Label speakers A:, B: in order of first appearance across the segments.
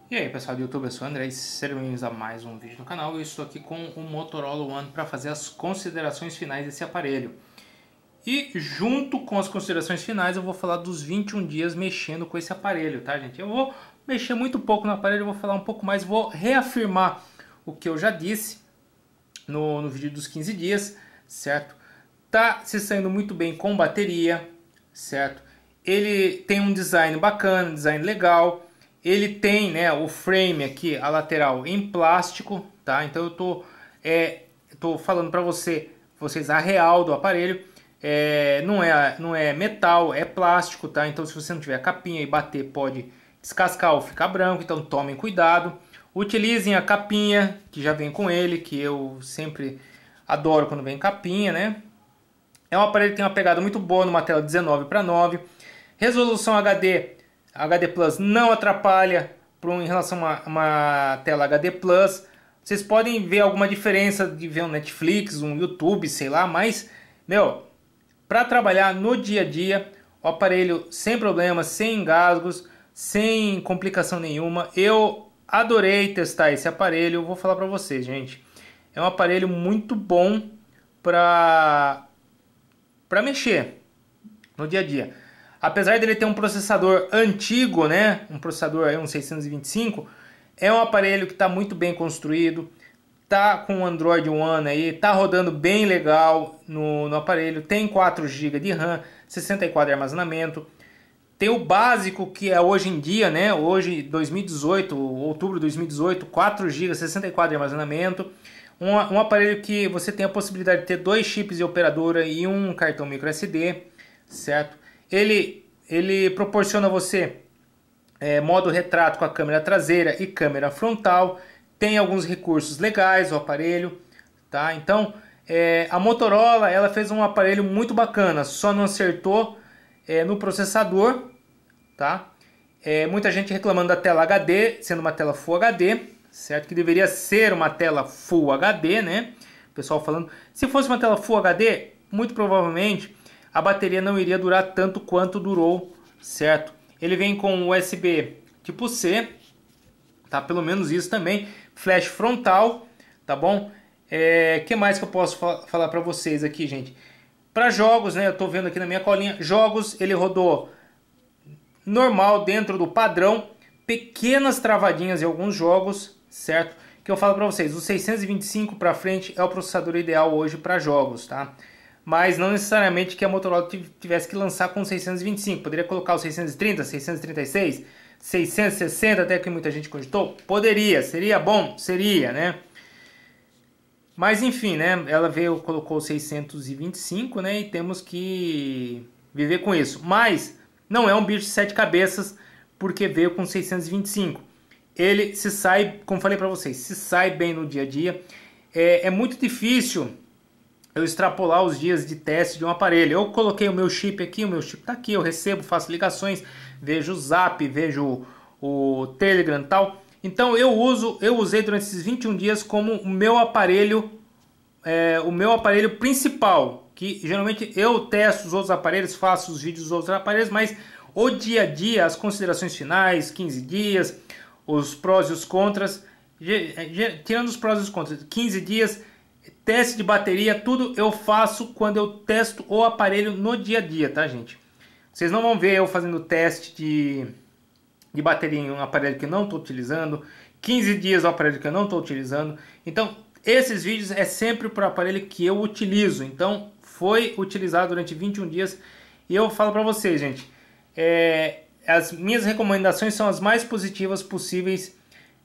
A: E aí pessoal do YouTube, eu sou o André e sejam bem-vindos a mais um vídeo no canal. Eu estou aqui com o Motorola One para fazer as considerações finais desse aparelho. E junto com as considerações finais eu vou falar dos 21 dias mexendo com esse aparelho, tá gente? Eu vou mexer muito pouco no aparelho, eu vou falar um pouco mais, vou reafirmar o que eu já disse no vídeo dos 15 dias, certo? Tá se saindo muito bem com bateria, certo? Ele tem um design bacana, um design legal. Ele tem, né, o frame aqui, a lateral em plástico, tá? Então eu tô falando para vocês a real do aparelho. Não é metal, é plástico, tá? Então se você não tiver a capinha e bater pode descascar ou ficar branco, então tomem cuidado. Utilizem a capinha que já vem com ele, que eu sempre adoro quando vem capinha, né? É um aparelho que tem uma pegada muito boa numa tela 19:9. Resolução HD Plus não atrapalha em relação a uma tela HD Plus. Vocês podem ver alguma diferença de ver um Netflix, um YouTube, sei lá, mas, meu, para trabalhar no dia a dia, o aparelho sem problemas, sem engasgos, sem complicação nenhuma. Eu adorei testar esse aparelho, eu vou falar para vocês, gente. É um aparelho muito bom para mexer no dia a dia. Apesar dele ter um processador antigo, né, um processador aí, um 625, é um aparelho que está muito bem construído, tá com o Android One aí, tá rodando bem legal no aparelho, tem 4 GB de RAM, 64 de armazenamento, tem o básico que é hoje em dia, né, hoje 2018, outubro de 2018, 4 GB, 64 de armazenamento, um aparelho que você tem a possibilidade de ter 2 chips de operadora e um cartão microSD, certo? Ele proporciona a você modo retrato com a câmera traseira e câmera frontal. Tem alguns recursos legais o aparelho, tá? Então a Motorola ela fez um aparelho muito bacana, só não acertou no processador, tá? Muita gente reclamando da tela HD, sendo uma tela Full HD, certo? Que deveria ser uma tela Full HD, né? O pessoal falando, se fosse uma tela Full HD, muito provavelmente a bateria não iria durar tanto quanto durou, certo? Ele vem com USB tipo C, tá? Pelo menos isso também. Flash frontal, tá bom? Que mais que eu posso falar para vocês aqui, gente? Para jogos, né? Eu tô vendo aqui na minha colinha. Jogos, ele rodou normal dentro do padrão. Pequenas travadinhas em alguns jogos, certo? Que eu falo para vocês, o 625 para frente é o processador ideal hoje para jogos, tá? Mas não necessariamente que a Motorola tivesse que lançar com 625. Poderia colocar o 630, 636, 660, até que muita gente cogitou. Poderia, seria bom? Seria, né? Mas enfim, né? Ela colocou 625, né? E temos que viver com isso. Mas não é um bicho de 7 cabeças, porque veio com 625. Ele se sai, como falei para vocês, se sai bem no dia a dia. É muito difícil eu extrapolar os dias de teste de um aparelho. Eu coloquei o meu chip aqui, o meu chip está aqui, eu recebo, faço ligações, vejo o Zap, vejo o Telegram e tal. Então eu usei durante esses 21 dias como o meu aparelho principal, que geralmente eu testo os outros aparelhos, faço os vídeos dos outros aparelhos, mas o dia a dia, as considerações finais, 15 dias, os prós e os contras, tirando os prós e os contras, 15 dias, teste de bateria, tudo eu faço quando eu testo o aparelho no dia a dia, tá, gente? Vocês não vão ver eu fazendo teste de bateria em um aparelho que eu não estou utilizando, 15 dias o aparelho que eu não estou utilizando. Então, esses vídeos é sempre para o aparelho que eu utilizo. Então, foi utilizado durante 21 dias. E eu falo para vocês, gente, as minhas recomendações são as mais positivas possíveis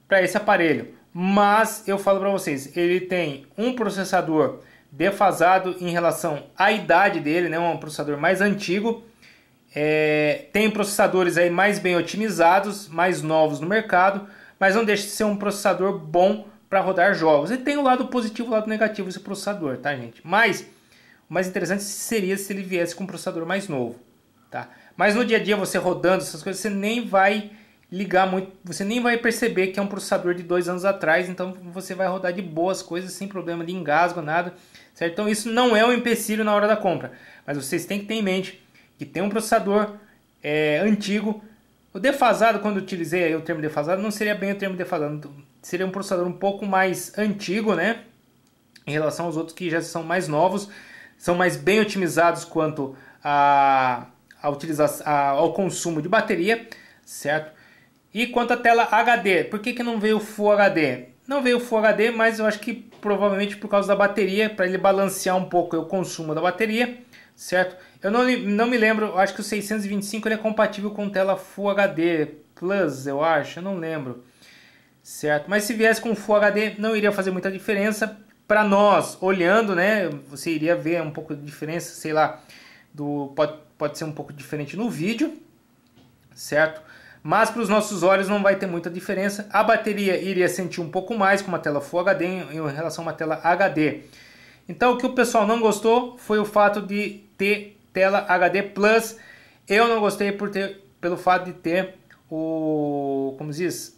A: para esse aparelho. Mas eu falo para vocês, ele tem um processador defasado em relação à idade dele, né? Um processador mais antigo. Tem processadores aí mais bem otimizados, mais novos no mercado, mas não deixa de ser um processador bom para rodar jogos. E tem o lado positivo e o lado negativo desse processador, tá, gente? Mas o mais interessante seria se ele viesse com um processador mais novo, tá? Mas no dia a dia, você rodando essas coisas, você nem vai ligar muito, você nem vai perceber que é um processador de 2 anos atrás, então você vai rodar de boas coisas, sem problema de engasgo, nada, certo? Então isso não é um empecilho na hora da compra, mas vocês têm que ter em mente que tem um processador antigo, O defasado, quando eu utilizei aí o termo defasado, não seria bem o termo defasado. Seria um processador um pouco mais antigo, né? Em relação aos outros que já são mais novos, são mais bem otimizados quanto ao consumo de bateria, certo? E quanto à tela HD, por que não veio Full HD? Não veio Full HD, mas eu acho que provavelmente por causa da bateria, para ele balancear um pouco o consumo da bateria, certo? Eu não me lembro, eu acho que o 625 ele é compatível com tela Full HD Plus, eu acho, eu não lembro, certo? Mas se viesse com Full HD não iria fazer muita diferença. Para nós, olhando, né, você iria ver um pouco de diferença, sei lá, pode ser um pouco diferente no vídeo, certo? Mas para os nossos olhos não vai ter muita diferença. A bateria iria sentir um pouco mais com uma tela Full HD em relação a uma tela HD. Então o que o pessoal não gostou foi o fato de ter tela HD Plus. Eu não gostei pelo fato de ter como diz,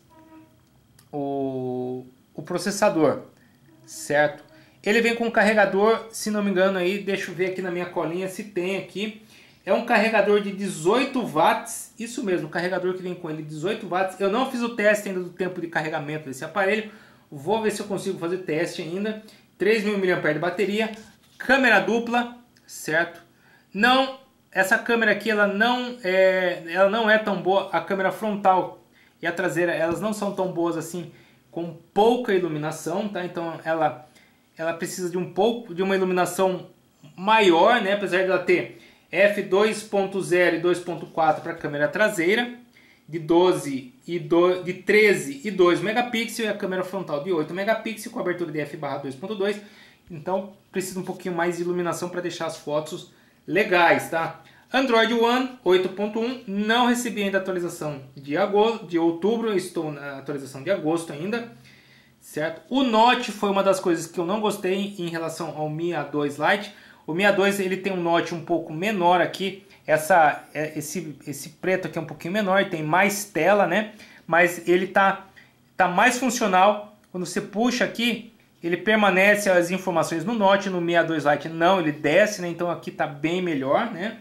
A: o processador, certo? Ele vem com um carregador, se não me engano aí, deixa eu ver aqui na minha colinha se tem aqui. É um carregador de 18 watts, isso mesmo, o carregador que vem com ele, 18 watts. Eu não fiz o teste ainda do tempo de carregamento desse aparelho, vou ver se eu consigo fazer teste ainda. 3.000 mAh de bateria, câmera dupla, certo? Não, essa câmera aqui ela não é tão boa, a câmera frontal e a traseira, elas não são tão boas assim, com pouca iluminação, tá? Então ela precisa de uma iluminação maior, né? Apesar de ela ter f2.0 e 2.4 para a câmera traseira, de 13 e 2 megapixels, e a câmera frontal de 8 megapixels com abertura de f/2.2. Então precisa um pouquinho mais de iluminação para deixar as fotos legais, tá? Android One 8.1, não recebi ainda a atualização de outubro, eu estou na atualização de agosto ainda, certo? O Note foi uma das coisas que eu não gostei em relação ao Mi A2 Lite. O Mi A2 ele tem um Note um pouco menor aqui, esse preto aqui é um pouquinho menor, tem mais tela, né? Mas ele tá mais funcional. Quando você puxa aqui, ele permanece as informações no Note. No Mi A2 Lite não, ele desce, né? Então aqui tá bem melhor, né?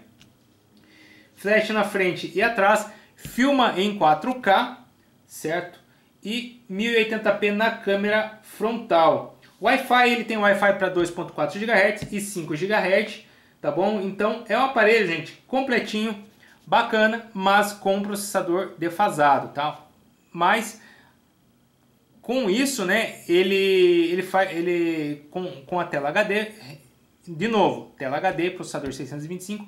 A: Flash na frente e atrás, filma em 4K, certo? E 1080p na câmera frontal. Wi-Fi, ele tem Wi-Fi para 2.4 GHz e 5 GHz, tá bom? Então é um aparelho, gente, completinho, bacana, mas com um processador defasado, tá? Mas com isso, né, com a tela HD, de novo, tela HD, processador 625,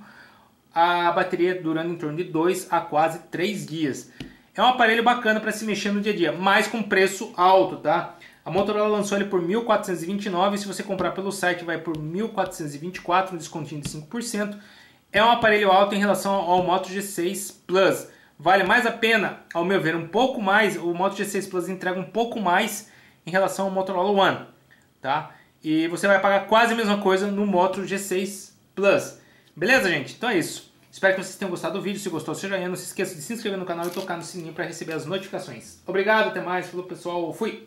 A: a bateria durando em torno de 2 a quase 3 dias. É um aparelho bacana para se mexer no dia a dia, mas com preço alto, tá? A Motorola lançou ele por R$ 1.429, se você comprar pelo site vai por R$ 1.424, um descontinho de 5%. É um aparelho alto em relação ao Moto G6 Plus. Vale mais a pena, ao meu ver, um pouco mais. O Moto G6 Plus entrega um pouco mais em relação ao Motorola One, tá? E você vai pagar quase a mesma coisa no Moto G6 Plus. Beleza, gente? Então é isso. Espero que vocês tenham gostado do vídeo. Se gostou, seja aí. Não se esqueça de se inscrever no canal e tocar no sininho para receber as notificações. Obrigado, até mais. Falou, pessoal. Fui!